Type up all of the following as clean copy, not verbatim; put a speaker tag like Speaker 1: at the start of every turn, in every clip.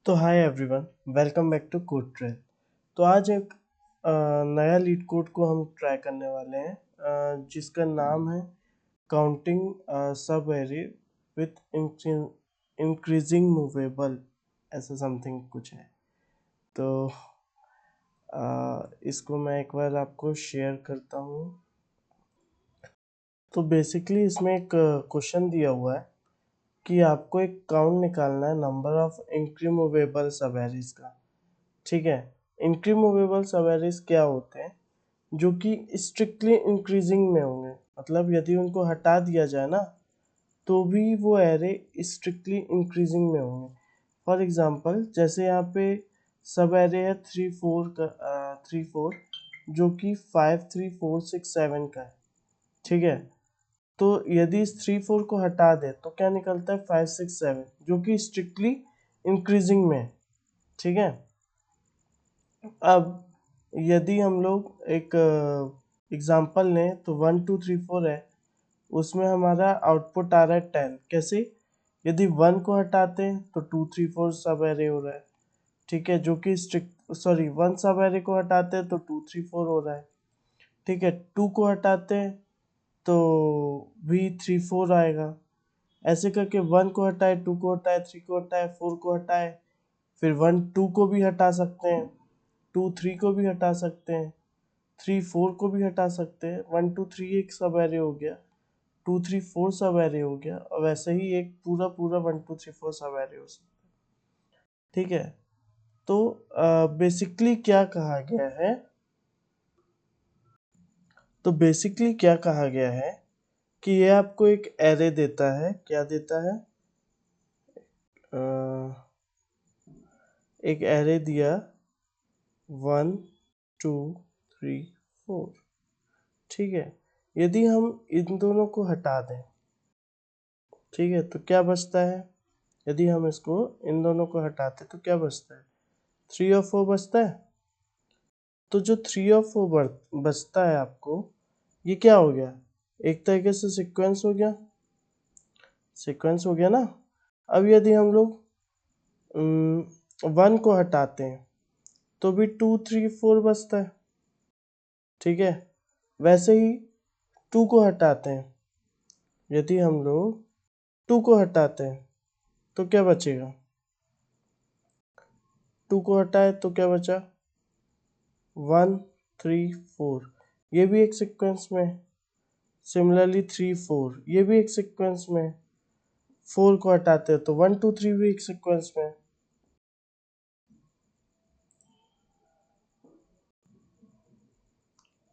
Speaker 1: तो hi everyone, welcome back to code trail. तो आज एक नया लीड कोड को हम ट्राई करने वाले हैं, जिसका नाम है काउंटिंग सब एरे विथ इंक्रीजिंग मूवेबल, ऐसा समथिंग कुछ है। तो इसको मैं एक बार आपको शेयर करता हूँ। तो बेसिकली इसमें एक क्वेश्चन दिया हुआ है कि आपको एक काउंट निकालना है नंबर ऑफ इंक्रीमूवेबल सब एरेज का। ठीक है, इंक्रीमूवेबल सब एरेज क्या होते हैं? जो कि स्ट्रिक्टली इंक्रीजिंग में होंगे, मतलब यदि उनको हटा दिया जाए ना तो भी वो एरे स्ट्रिक्टली इंक्रीजिंग में होंगे। फॉर एग्जांपल जैसे यहाँ पे सब एरे है 3 4 जो कि 5 3 4 6 7 का है। ठीक है, तो यदि इस 3 4 को हटा दे तो क्या निकलता है 5 6 7, जो कि स्ट्रिक्टली इंक्रीजिंग में है। ठीक है, अब यदि हम लोग एक एग्जांपल लें तो 1 2 3 4 है, उसमें हमारा आउटपुट आ रहा है 10। कैसे? यदि 1 को हटाते हैं तो 2 3 4 सब एरे हो रहा है। ठीक है, जो कि स्ट्रिक्ट 1 सब एरे को हटाते हैं तो 2 3 4 हो रहा है। ठीक है, 2 को हटाते हैं तो भी 3 4 आएगा। ऐसे करके 1 को हटाए, 2 को हटाए, 3 को हटाए, 4 को हटाए, फिर 1 2 को भी हटा सकते हैं, 2 3 को भी हटा सकते हैं, 3 4 को भी हटा सकते हैं। 1 2 3 एक सब एरे हो गया, 2 3 4 सब एरे हो गया, और वैसे ही एक पूरा पूरा 1 2 3 4 सब एरे हो सकता है। ठीक है, तो बेसिकली क्या कहा गया है? तो बेसिकली क्या कहा गया है कि ये आपको एक एरे देता है। क्या देता है? अ, एक एरे दिया 1 2 3 4। ठीक है, यदि हम इन दोनों को हटा दें, ठीक है, तो क्या बचता है? यदि हम इसको इन दोनों को हटाते तो क्या बचता है? 3 और 4 बचता है। तो जो 3 और 4 बचता है आपको, ये क्या हो गया? एक तरीके से सीक्वेंस हो गया, सीक्वेंस हो गया ना। अब यदि हम लोग 1 को हटाते हैं तो भी 2 3 4 बचता है। ठीक है, वैसे ही 2 को हटाते हैं, यदि हम लोग 2 को हटाते हैं तो क्या बचेगा? 2 को हटाए तो क्या बचा? 1 3 4, ये भी एक सीक्वेंस में। सिमिलरली 3 4, ये भी एक सीक्वेंस में। 4 को हटाते हैं तो 1 2 3 भी एक सीक्वेंस में।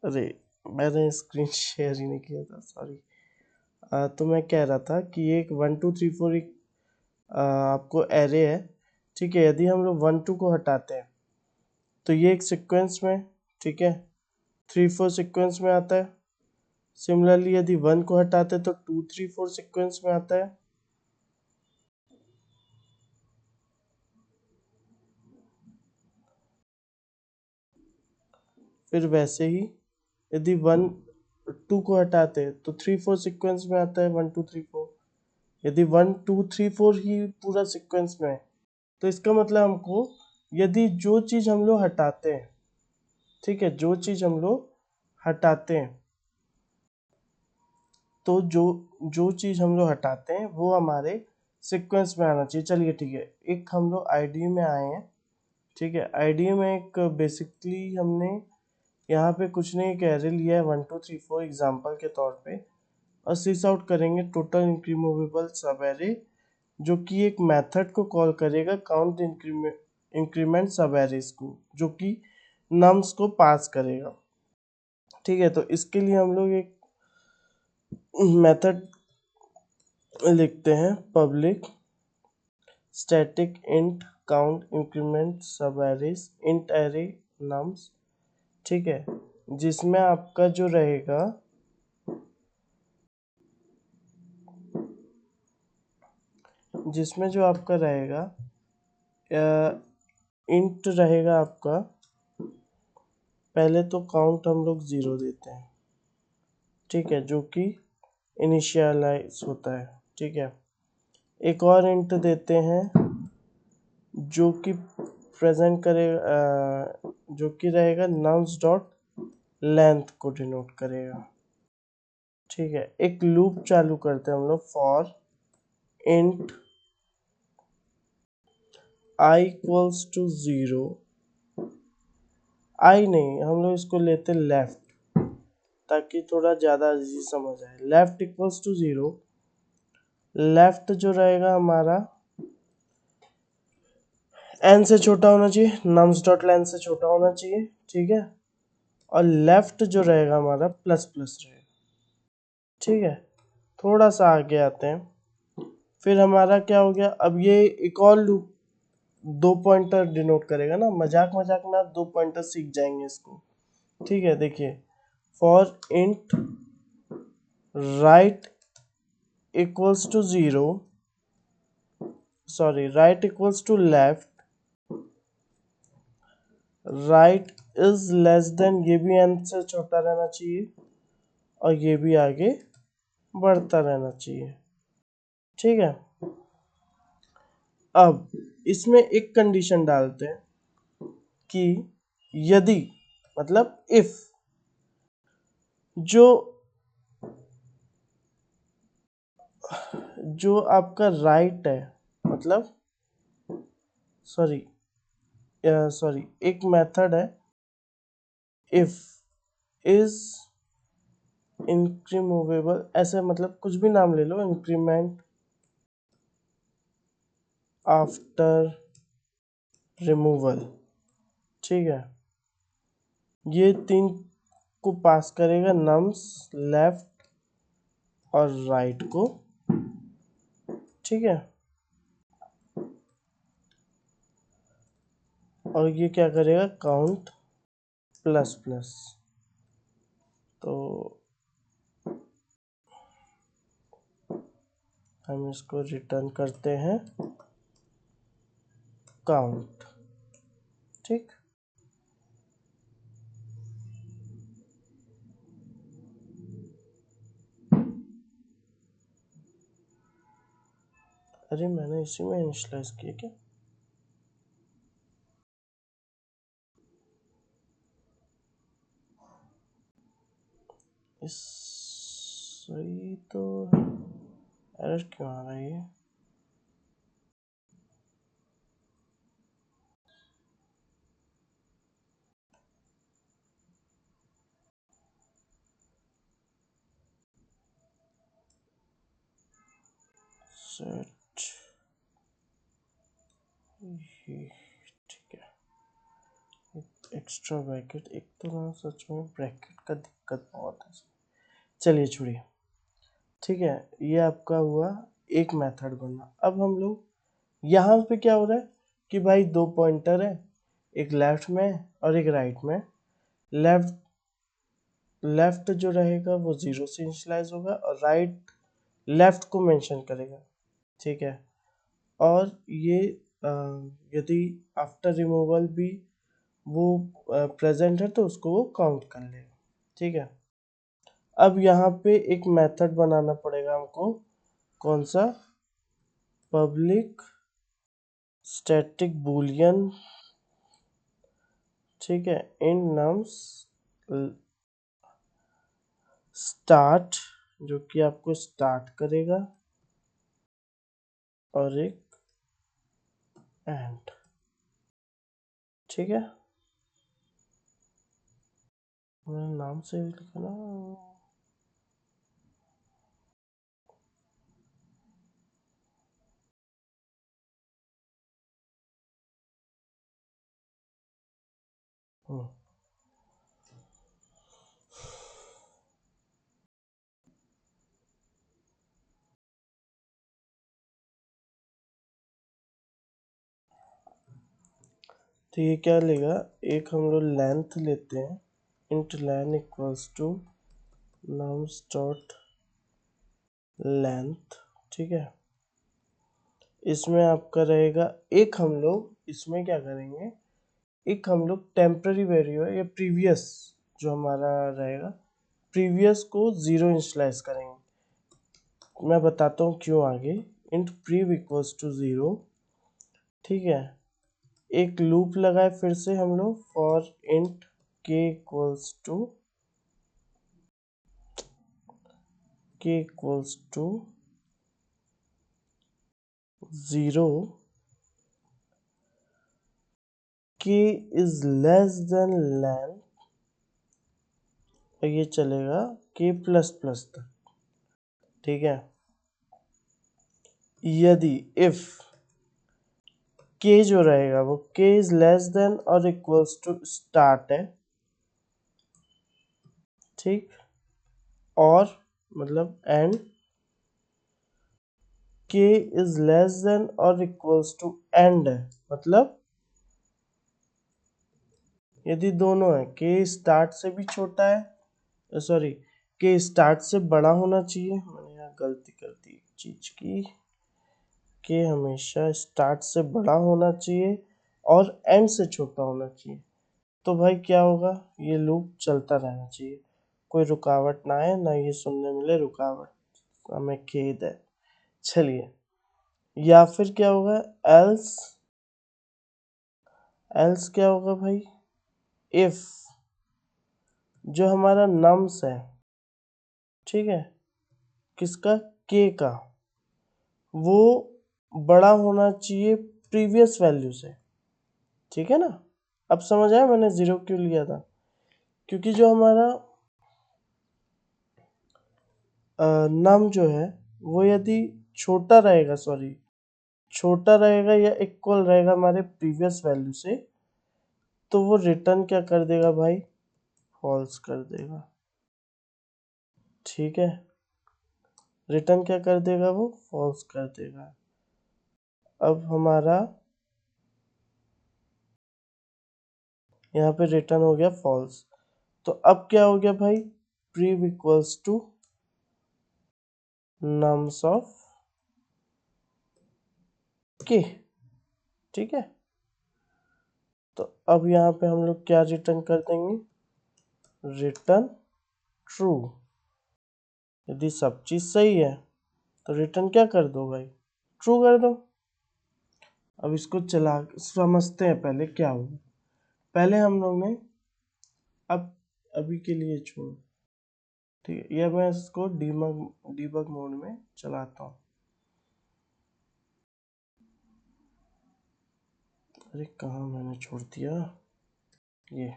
Speaker 1: अरे, मैंने स्क्रीन शेयर ही नहीं किया था, सॉरी। तो मैं कह रहा था कि ये एक 1 2 3 4 एक आपको एरे है। ठीक है, यदि हम लोग 1 2 को हटाते हैं तो ये एक सीक्वेंस में। ठीक है, 3 4 सीक्वेंस में आता है। सिमिलरली यदि 1 को हटाते हैं तो 2 3 4 सीक्वेंस में आता है। फिर वैसे ही यदि 1 2 को हटाते हैं तो 3 4 सीक्वेंस में आता है, 1 2 3 4। यदि 1 2 3 4 ही पूरा सीक्वेंस में है तो इसका मतलब हमको, यदि जो चीज़ हम लोग हटाते हैं, ठीक है, जो चीज़ हम लोग हटाते हैं, तो जो चीज़ हम लोग हटाते हैं वो हमारे सीक्वेंस में आना चाहिए। चलिए ठीक है, एक हम लोग आईडी में आए हैं। ठीक है, आईडी में एक बेसिकली हमने यहाँ पे कुछ नहीं, एक एरे लिया है 1 2 3 4 एग्जाम्पल के तौर पे, और सिस आउट करेंगे टोटल इंक्रीमूवेबल सब एरे, जो कि एक मेथड को कॉल करेगा काउंट इंक्रीमेंट सब एरेज को, जो कि नम्स को पास करेगा। ठीक है, तो इसके लिए हम लोग एक मेथड लिखते हैं, public static int count increment सब एरेज इंट एरे नम्स। ठीक है, जिसमें आपका जो रहेगा, जिसमें जो आपका रहेगा इंट रहेगा आपका। पहले तो काउंट हम लोग 0 देते हैं। ठीक है, जो कि इनिशियलाइज होता है। ठीक है, एक और इंट देते हैं जो कि प्रेजेंट करेगा जो कि रहेगा नम्स डॉट लेंथ को डिनोट करेगा। ठीक है, एक लूप चालू करते हैं हम लोग, for int i equals to 0, I नहीं, हम लोग इसको लेते लेफ्ट ताकि थोड़ा ज़्यादा इजी समझ आए। लेफ्ट इक्वल्स टू 0, लेफ्ट जो रहेगा हमारा n से छोटा होना चाहिए, नम्स डॉट लेंथ से छोटा होना चाहिए। ठीक है, और लेफ्ट जो रहेगा हमारा प्लस प्लस रहेगा। ठीक है, थोड़ा सा आगे आते हैं, फिर हमारा क्या हो गया, अब ये एक और लूप 2 पॉइंटर डिनोट करेगा ना, मजाक मजाक में आप 2 पॉइंटर सीख जाएंगे इसको। ठीक है, देखिए, for int right equals to 0, sorry, right equals to left, right is less than, ये भी n से छोटा रहना चाहिए और ये भी आगे बढ़ता रहना चाहिए। ठीक है, अब इसमें एक कंडीशन डालते हैं कि यदि, मतलब इफ, जो जो आपका राइट है, मतलब सॉरी सॉरी एक मेथड है, इफ इज इंक्रीमूवेबल, ऐसे मतलब कुछ भी नाम ले लो, इंक्रीमेंट आफ्टर रिमूवल। ठीक है, ये 3 को पास करेगा, नम्स लेफ्ट और राइट को। ठीक है, और ये क्या करेगा, काउंट प्लस प्लस। तो हम इसको रिटर्न करते हैं काउंट। ठीक, अरे मैंने इसी में इनिशियलाइज किया क्या, इस सही तो है, एरर क्यों आ रहा है ये। सेट, ठीक है, एक्स्ट्रा ब्रैकेट, एक तो ना सच में ब्रैकेट का दिक्कत बहुत है। चलिए छोड़िए। ठीक है, ये आपका हुआ एक मेथड बना। अब हम लोग यहाँ पे क्या हो रहा है कि भाई 2 पॉइंटर है, एक लेफ्ट में और एक राइट में। लेफ्ट लेफ्ट जो रहेगा वो 0 से इनिशियलाइज होगा और राइट लेफ्ट को मेंशन करेगा। ठीक है, और ये यदि आफ्टर रिमूवल भी वो प्रेजेंट है तो उसको वो काउंट कर लेगा। ठीक है, अब यहाँ पे एक मेथड बनाना पड़ेगा हमको, कौन सा, पब्लिक स्टैटिक बूलियन। ठीक है, इन नम्स स्टार्ट, जो कि आपको स्टार्ट करेगा, और एक एंड। ठीक है, मैंने नाम से भी लिखा ना। हम्म, तो ये क्या लेगा, एक हम लोग लेंथ लेते हैं, int len equals to nums dot length. ठीक है, इसमें आपका रहेगा एक, हम लोग इसमें क्या करेंगे, एक हम लोग टेम्पररी वेरिएबल या प्रीवियस जो हमारा रहेगा, प्रीवियस को 0 इनिशियलाइज करेंगे। मैं बताता हूँ क्यों आगे। इंट प्रीव इक्वल्स टू 0, ठीक है, एक लूप लगाए फिर से हम लोग for int k equals to 0, k is less than length, और ये चलेगा k प्लस प्लस तक। ठीक है, यदि इफ k जो रहेगा वो k इज लेस देन और इक्वल्स टू स्टार्ट है, ठीक, और मतलब and k is less then और इक्वल्स टू एंड है, मतलब यदि दोनों है, k स्टार्ट से भी छोटा है, सॉरी k स्टार्ट से बड़ा होना चाहिए, मैंने यहाँ गलती कर दी एक चीज की, k हमेशा स्टार्ट से बड़ा होना चाहिए और एंड से छोटा होना चाहिए। तो भाई क्या होगा, ये लूप चलता रहना चाहिए, कोई रुकावट ना आए, ना ये सुनने मिले रुकावट, हमें खेद है। चलिए, या फिर क्या होगा, एल्स, एल्स क्या होगा भाई, इफ जो हमारा नम्स है, ठीक है, किसका, के का, वो बड़ा होना चाहिए प्रीवियस वैल्यू से। ठीक है ना, अब समझ आया मैंने जीरो क्यों लिया था, क्योंकि जो हमारा नम जो है वो यदि छोटा रहेगा, सॉरी छोटा रहेगा या इक्वल रहेगा हमारे प्रीवियस वैल्यू से, तो वो रिटर्न क्या कर देगा भाई, फॉल्स कर देगा। ठीक है, रिटर्न क्या कर देगा, वो फॉल्स कर देगा। अब हमारा यहाँ पे रिटर्न हो गया फॉल्स, तो अब क्या हो गया भाई, prev equals to nums of k. ठीक है, तो अब यहाँ पे हम लोग क्या रिटर्न कर देंगे, रिटर्न ट्रू। यदि सब चीज सही है तो रिटर्न क्या कर दो भाई, ट्रू कर दो। अब इसको चला समझते हैं पहले क्या होगा। पहले हम लोग ने, अब अभी के लिए छोड़ो, ठीक है, यह मैं इसको डीबग मोड में चलाता हूँ। अरे कहाँ मैंने छोड़ दिया ये,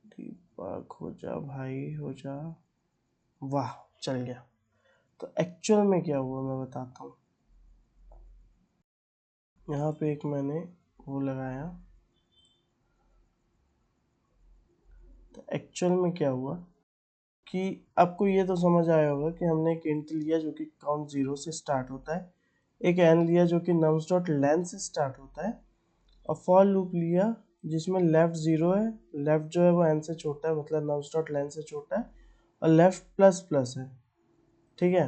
Speaker 1: डीबग हो जा भाई, हो जा, वाह चल गया। तो एक्चुअल में क्या हुआ मैं बताता हूँ। यहाँ पे एक मैंने वो लगाया, तो एक्चुअल में क्या हुआ कि आपको ये तो समझ आया होगा कि हमने एक इंट लिया जो कि काउंट 0 से स्टार्ट होता है, एक एन लिया जो कि नम्स डॉट लेंथ से स्टार्ट होता है, और फॉर लूप लिया जिसमें लेफ्ट 0 है, लेफ्ट जो है वो एन से छोटा है, मतलब नम्स डॉट लेंथ से छोटा है, और लेफ्ट प्लस प्लस है। ठीक है,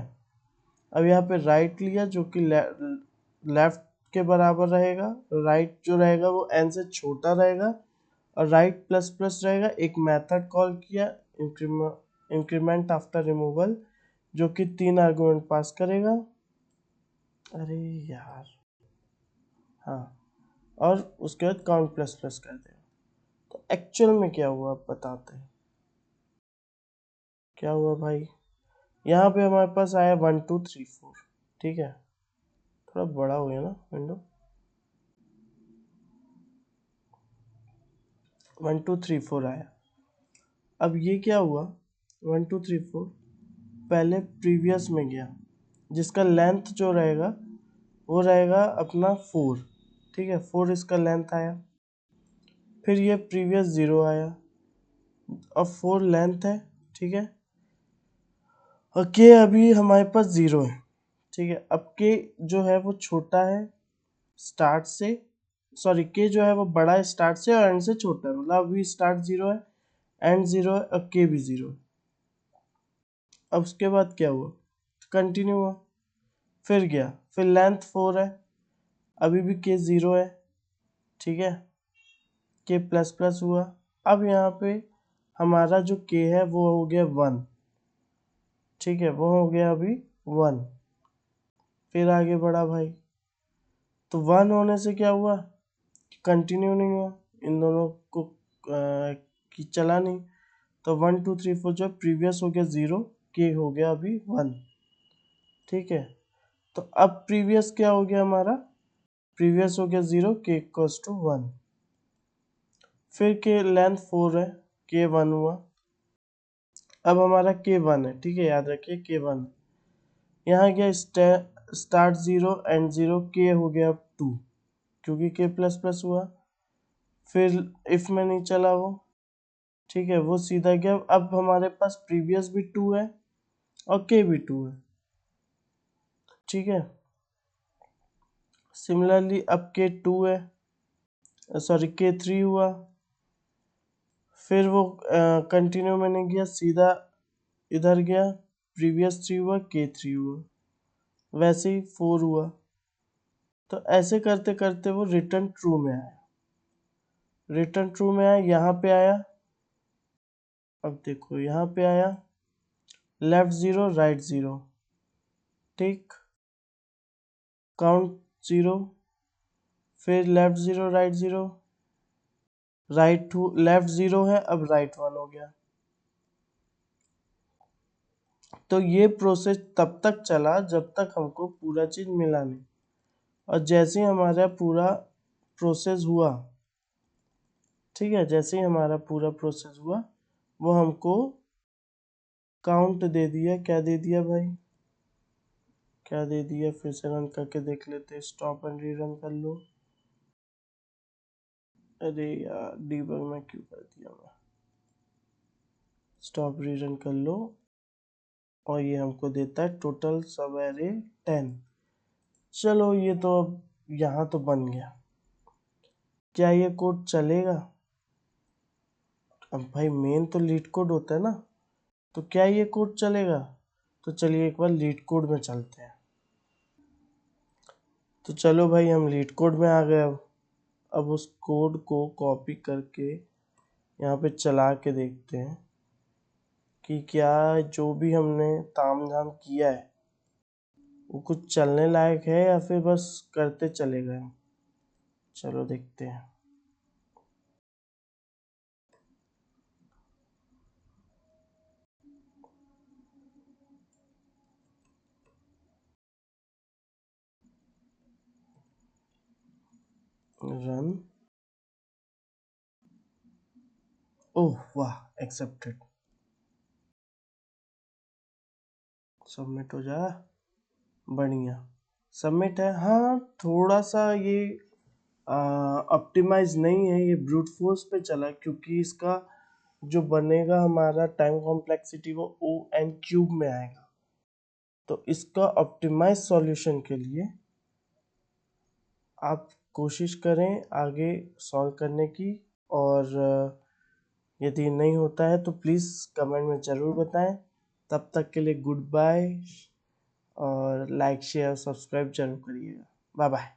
Speaker 1: अब यहाँ पे राइट लिया जो कि लेफ्ट के बराबर रहेगा, राइट जो रहेगा वो एन से छोटा रहेगा, और राइट प्लस प्लस रहेगा। एक मेथड कॉल किया, इंक्रीमेंट आफ्टर रिमूवल, जो कि 3 आर्गुमेंट पास करेगा। अरे यार, हाँ, और उसके बाद काउंट प्लस प्लस कर देगा। तो एक्चुअल में क्या हुआ आप बताते हैं, क्या हुआ भाई, यहाँ पे हमारे पास आया 1 2 3 4। ठीक है, थोड़ा बड़ा हो गया ना विंडो, 1 2 3 4 आया। अब ये क्या हुआ, 1 2 3 4 पहले प्रीवियस में गया, जिसका लेंथ जो रहेगा वो रहेगा अपना 4। ठीक है, 4 इसका लेंथ आया, फिर ये प्रीवियस 0 आया, अब 4 लेंथ है। ठीक है, और के अभी हमारे पास 0 है। ठीक है, अब के जो है वो छोटा है स्टार्ट से, सॉरी के जो है वो बड़ा है स्टार्ट से और एंड से छोटा है, मतलब अभी स्टार्ट 0 है, एंड 0 है, और के भी 0 है। अब उसके बाद क्या हुआ, कंटिन्यू हुआ, फिर गया, फिर लेंथ 4 है, अभी भी के 0 है। ठीक है, के प्लस प्लस हुआ, अब यहाँ पे हमारा जो के है वो हो गया 1। ठीक है, वो हो गया अभी 1, फिर आगे बढ़ा भाई, तो 1 होने से क्या हुआ, कंटिन्यू नहीं हुआ, इन दोनों को की चला नहीं। तो 1 2 3 4 जो प्रीवियस हो गया 0, के हो गया अभी 1। ठीक है, तो अब प्रीवियस क्या हो गया हमारा, प्रीवियस हो गया 0, के इक्वल्स टू 1। फिर के लेंथ 4 है, के 1 हुआ। अब हमारा के 1 है, ठीक है, याद रखिए के 1। यहाँ गया स्टार्ट 0 एंड 0, के हो गया 2 क्योंकि के प्लस प्लस हुआ। फिर इफ में नहीं चला वो, ठीक है, वो सीधा गया। अब हमारे पास प्रीवियस भी 2 है और के भी 2 है, ठीक है। सिमिलरली अब के 2 है, सॉरी के 3 हुआ। फिर वो कंटिन्यू में नहीं गया, सीधा इधर गया, प्रीवियस 3 हुआ, के 3 हुआ, वैसे ही 4 हुआ। तो ऐसे करते करते वो रिटर्न ट्रू में आया, रिटर्न ट्रू में आया, यहाँ पे आया। अब देखो यहाँ पे आया, लेफ्ट 0 राइट 0, ठीक, काउंट 0, फिर लेफ्ट 0 राइट 0, राइट 2, लेफ्ट 0 है, अब राइट 1 हो गया। तो ये प्रोसेस तब तक चला जब तक हमको पूरा चीज मिला नहीं। और जैसे ही हमारा पूरा प्रोसेस हुआ, ठीक है, जैसे ही हमारा पूरा प्रोसेस हुआ, वो हमको काउंट दे दिया। क्या दे दिया भाई, क्या दे दिया, फिर से रन करके देख लेते, स्टॉप एंड रीरन कर लो। अरे यार डीबग में क्यों कर दिया मैं, स्टॉप रीरन कर लो। और ये हमको देता है टोटल सब एरे 10। चलो ये तो अब यहाँ तो बन गया, क्या ये कोड चलेगा। अब भाई मेन तो लीड कोड होता है ना, तो क्या ये कोड चलेगा। तो चलिए एक बार लीड कोड में चलते हैं। तो चलो भाई हम लीड कोड में आ गए। अब उस कोड को कॉपी करके यहाँ पे चला के देखते हैं कि क्या जो भी हमने ताम झाम किया है वो कुछ चलने लायक है या फिर बस करते चले गए। चलो देखते हैं। रन, ओह वाह, एक्सेप्टेड, सबमिट हो जा, बढ़िया, सबमिट है। हाँ थोड़ा सा ये ऑप्टिमाइज नहीं है, ये ब्रूट फोर्स पे चला क्योंकि इसका जो बनेगा हमारा टाइम कॉम्प्लेक्सिटी वो ओ एन क्यूब में आएगा। तो इसका ऑप्टिमाइज सॉल्यूशन के लिए आप कोशिश करें आगे सॉल्व करने की। और यदि नहीं होता है तो प्लीज़ कमेंट में ज़रूर बताएं। तब तक के लिए गुड बाय, और लाइक शेयर सब्सक्राइब जरूर करिएगा। Bye bye.